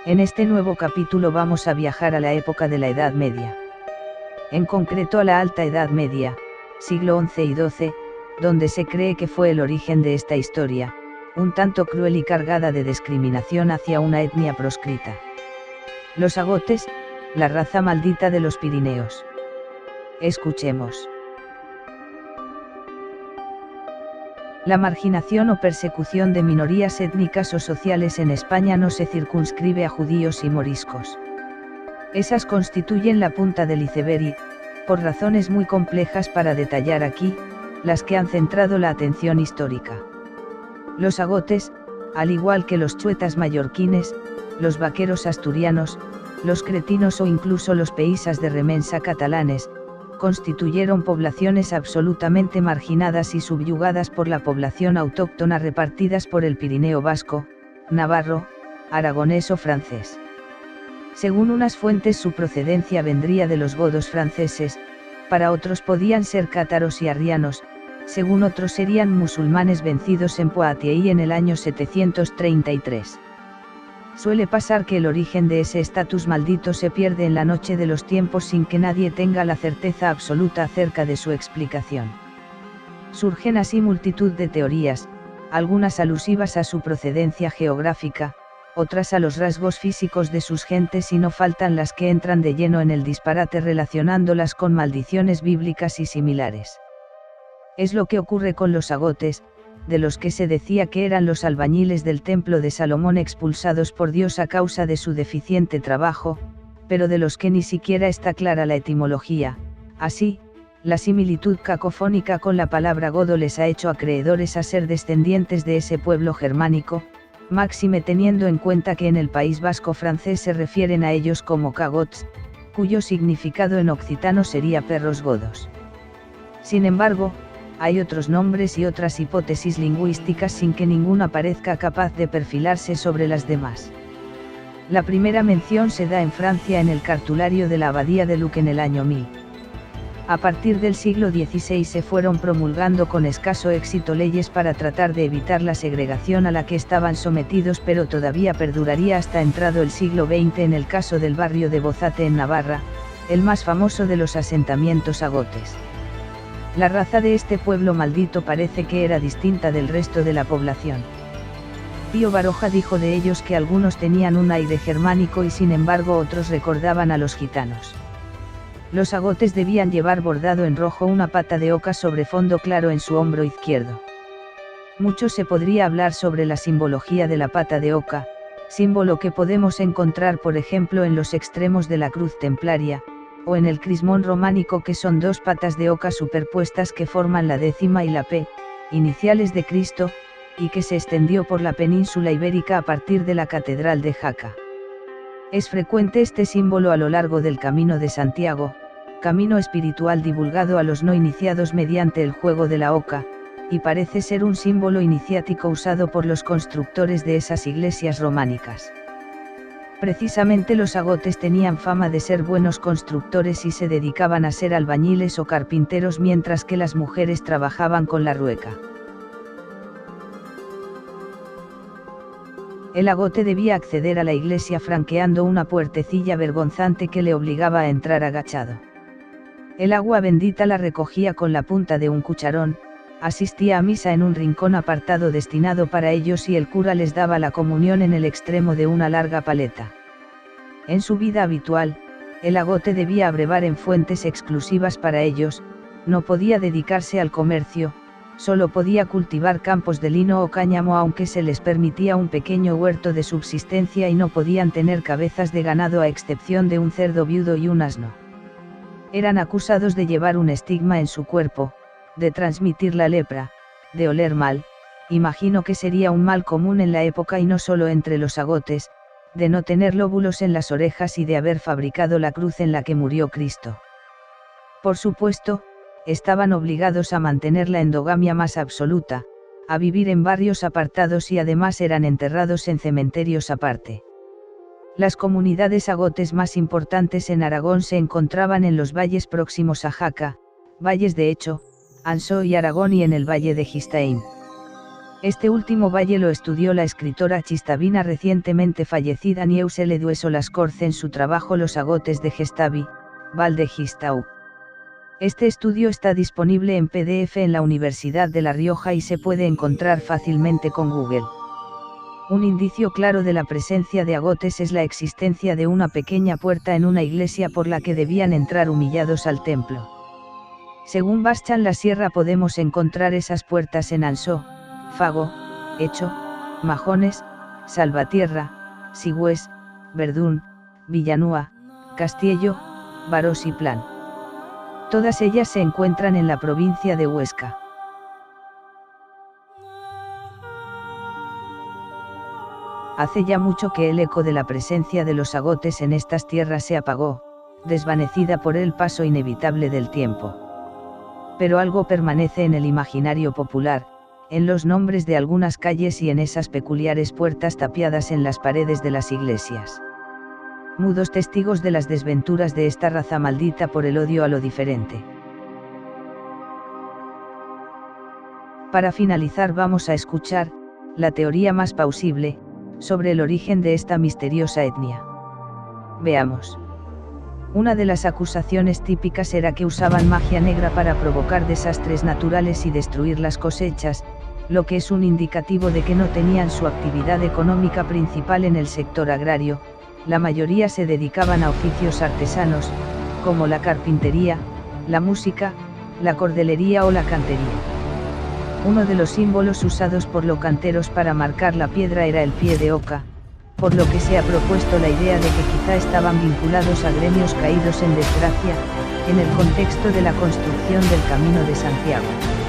En este nuevo capítulo vamos a viajar a la época de la Edad Media. En concreto a la Alta Edad Media, siglo XI y XII, donde se cree que fue el origen de esta historia, un tanto cruel y cargada de discriminación hacia una etnia proscrita. Los agotes, la raza maldita de los Pirineos. Escuchemos. La marginación o persecución de minorías étnicas o sociales en España no se circunscribe a judíos y moriscos. Esas constituyen la punta del iceberg y, por razones muy complejas para detallar aquí, las que han centrado la atención histórica. Los agotes, al igual que los chuetas mallorquines, los vaqueros asturianos, los cretinos o incluso los peísas de remensa catalanes, constituyeron poblaciones absolutamente marginadas y subyugadas por la población autóctona repartidas por el Pirineo vasco, navarro, aragonés o francés. Según unas fuentes su procedencia vendría de los godos franceses, para otros podían ser cátaros y arrianos, según otros serían musulmanes vencidos en Poitiers en el año 733. Suele pasar que el origen de ese estatus maldito se pierde en la noche de los tiempos sin que nadie tenga la certeza absoluta acerca de su explicación. Surgen así multitud de teorías, algunas alusivas a su procedencia geográfica, otras a los rasgos físicos de sus gentes y no faltan las que entran de lleno en el disparate relacionándolas con maldiciones bíblicas y similares. Es lo que ocurre con los agotes, de los que se decía que eran los albañiles del templo de Salomón expulsados por Dios a causa de su deficiente trabajo, pero de los que ni siquiera está clara la etimología. Así, la similitud cacofónica con la palabra godo les ha hecho acreedores a ser descendientes de ese pueblo germánico, máxime teniendo en cuenta que en el País Vasco francés se refieren a ellos como cagots, cuyo significado en occitano sería perros godos. Sin embargo, hay otros nombres y otras hipótesis lingüísticas sin que ninguna parezca capaz de perfilarse sobre las demás. La primera mención se da en Francia en el cartulario de la abadía de Luc en el año 1000. A partir del siglo XVI se fueron promulgando con escaso éxito leyes para tratar de evitar la segregación a la que estaban sometidos, pero todavía perduraría hasta entrado el siglo XX en el caso del barrio de Bozate en Navarra, el más famoso de los asentamientos agotes. La raza de este pueblo maldito parece que era distinta del resto de la población. Pío Baroja dijo de ellos que algunos tenían un aire germánico y sin embargo otros recordaban a los gitanos. Los agotes debían llevar bordado en rojo una pata de oca sobre fondo claro en su hombro izquierdo. Mucho se podría hablar sobre la simbología de la pata de oca, símbolo que podemos encontrar por ejemplo en los extremos de la cruz templaria, o en el crismón románico que son dos patas de oca superpuestas que forman la décima y la P, iniciales de Cristo, y que se extendió por la península ibérica a partir de la Catedral de Jaca. Es frecuente este símbolo a lo largo del Camino de Santiago, camino espiritual divulgado a los no iniciados mediante el juego de la oca, y parece ser un símbolo iniciático usado por los constructores de esas iglesias románicas. Precisamente los agotes tenían fama de ser buenos constructores y se dedicaban a ser albañiles o carpinteros mientras que las mujeres trabajaban con la rueca. El agote debía acceder a la iglesia franqueando una puertecilla vergonzante que le obligaba a entrar agachado. El agua bendita la recogía con la punta de un cucharón, asistía a misa en un rincón apartado destinado para ellos y el cura les daba la comunión en el extremo de una larga paleta. En su vida habitual, el agote debía abrevar en fuentes exclusivas para ellos, no podía dedicarse al comercio, solo podía cultivar campos de lino o cáñamo aunque se les permitía un pequeño huerto de subsistencia y no podían tener cabezas de ganado a excepción de un cerdo viudo y un asno. Eran acusados de llevar un estigma en su cuerpo, de transmitir la lepra, de oler mal, imagino que sería un mal común en la época y no solo entre los agotes, de no tener lóbulos en las orejas y de haber fabricado la cruz en la que murió Cristo. Por supuesto, estaban obligados a mantener la endogamia más absoluta, a vivir en barrios apartados y además eran enterrados en cementerios aparte. Las comunidades agotes más importantes en Aragón se encontraban en los valles próximos a Jaca, valles de Hecho, Ansó y Aragón y en el valle de Gistaín. Este último valle lo estudió la escritora chistavina recientemente fallecida Nieus L. Dueso-Lascorz en su trabajo Los agotes de Gestavi, Val de Gistau. Este estudio está disponible en PDF en la Universidad de La Rioja y se puede encontrar fácilmente con Google. Un indicio claro de la presencia de agotes es la existencia de una pequeña puerta en una iglesia por la que debían entrar humillados al templo. Según Baschan la Sierra podemos encontrar esas puertas en Ansó, Fago, Echo, Majones, Salvatierra, Sigüés, Verdún, Villanúa, Castiello, Barós y Plan. Todas ellas se encuentran en la provincia de Huesca. Hace ya mucho que el eco de la presencia de los agotes en estas tierras se apagó, desvanecida por el paso inevitable del tiempo. Pero algo permanece en el imaginario popular, en los nombres de algunas calles y en esas peculiares puertas tapiadas en las paredes de las iglesias. Mudos testigos de las desventuras de esta raza maldita por el odio a lo diferente. Para finalizar vamos a escuchar, la teoría más plausible, sobre el origen de esta misteriosa etnia. Veamos. Una de las acusaciones típicas era que usaban magia negra para provocar desastres naturales y destruir las cosechas, lo que es un indicativo de que no tenían su actividad económica principal en el sector agrario. La mayoría se dedicaban a oficios artesanos, como la carpintería, la música, la cordelería o la cantería. Uno de los símbolos usados por los canteros para marcar la piedra era el pie de oca, por lo que se ha propuesto la idea de que quizá estaban vinculados a gremios caídos en desgracia, en el contexto de la construcción del Camino de Santiago.